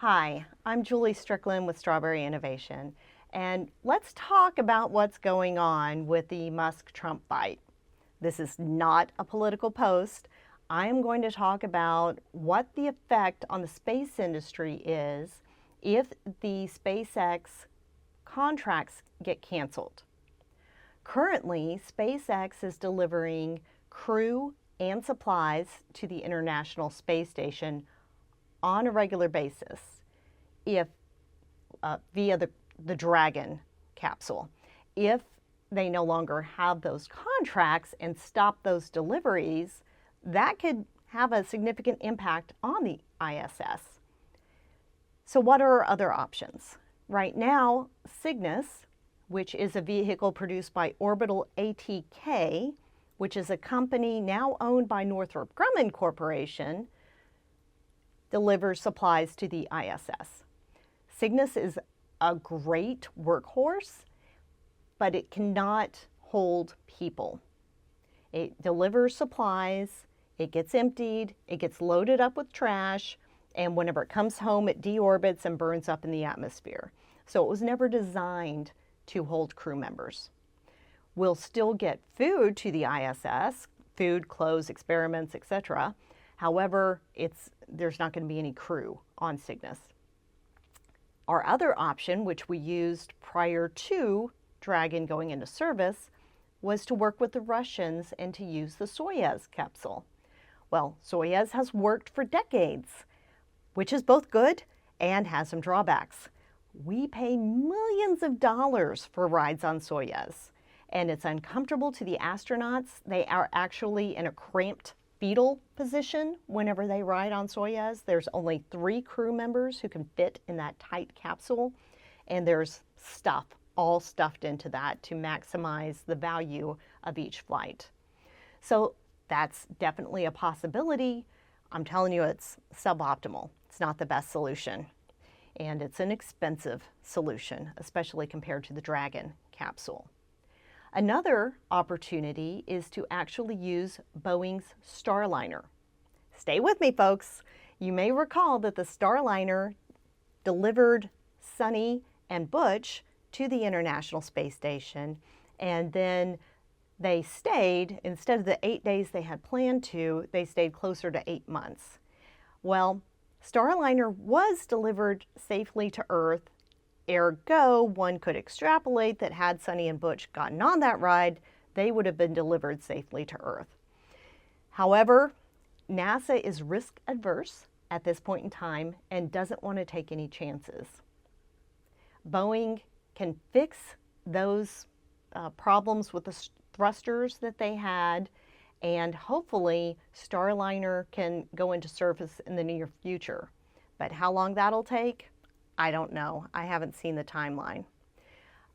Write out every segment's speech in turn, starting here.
Hi, I'm Julie Strickland with Strawberry Innovation, and let's talk about what's going on with the Musk-Trump fight. This is not a political post. I am going to talk about what the effect on the space industry is if the SpaceX contracts get canceled. Currently, SpaceX is delivering crew and supplies to the International Space Station on a regular basis if via the Dragon capsule. If they no longer have those contracts and stop those deliveries, that could have a significant impact on the ISS. So what are our other options? Right now, Cygnus, which is a vehicle produced by Orbital ATK, which is a company now owned by Northrop Grumman Corporation, delivers supplies to the ISS. Cygnus is a great workhorse, but it cannot hold people. It delivers supplies, it gets emptied, it gets loaded up with trash, and whenever it comes home, it deorbits and burns up in the atmosphere. So it was never designed to hold crew members. We'll still get food to the ISS, food, clothes, experiments, etc. However, there's not going to be any crew on Cygnus. Our other option, which we used prior to Dragon going into service, was to work with the Russians and to use the Soyuz capsule. Well, Soyuz has worked for decades, which is both good and has some drawbacks. We pay millions of dollars for rides on Soyuz, and it's uncomfortable to the astronauts. They are actually in a cramped fetal position whenever they ride on Soyuz. There's only 3 crew members who can fit in that tight capsule, and there's stuff all stuffed into that to maximize the value of each flight. So that's definitely a possibility. I'm telling you, it's suboptimal. It's not the best solution, and it's an expensive solution, especially compared to the Dragon capsule. Another opportunity is to actually use Boeing's Starliner. Stay with me, folks. You may recall that the Starliner delivered Sonny and Butch to the International Space Station, and then they stayed, instead of the 8 days they had planned to, they stayed closer to 8 months. Well, Starliner was delivered safely to Earth. Ergo, one could extrapolate that had Sonny and Butch gotten on that ride, they would have been delivered safely to Earth. However, NASA is risk adverse at this point in time and doesn't want to take any chances. Boeing can fix those problems with the thrusters that they had, and hopefully Starliner can go into service in the near future. But how long that'll take, I don't know. I haven't seen the timeline.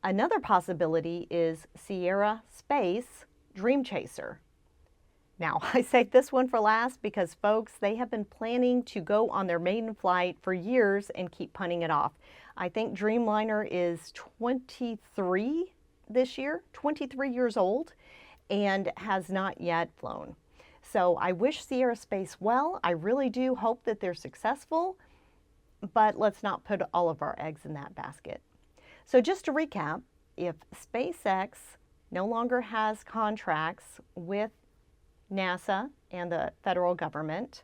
Another possibility is Sierra Space Dream Chaser. Now, I saved this one for last because, folks, they have been planning to go on their maiden flight for years and keep punting it off. I think Dreamliner is 23 this year, 23 years old, and has not yet flown. So I wish Sierra Space well. I really do hope that they're successful, but let's not put all of our eggs in that basket. So just to recap, if SpaceX no longer has contracts with NASA and the federal government,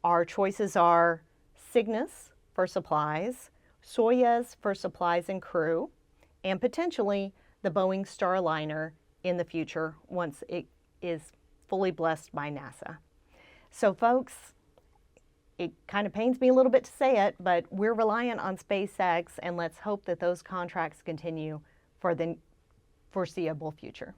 our choices are Cygnus for supplies, Soyuz for supplies and crew, and potentially the Boeing Starliner in the future once it is fully blessed by NASA. So folks, it kind of pains me a little bit to say it, but we're reliant on SpaceX, and let's hope that those contracts continue for the foreseeable future.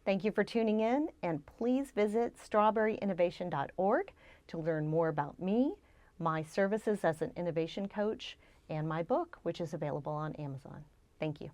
Thank you for tuning in, and please visit strawberryinnovation.org to learn more about me, my services as an innovation coach, and my book, which is available on Amazon. Thank you.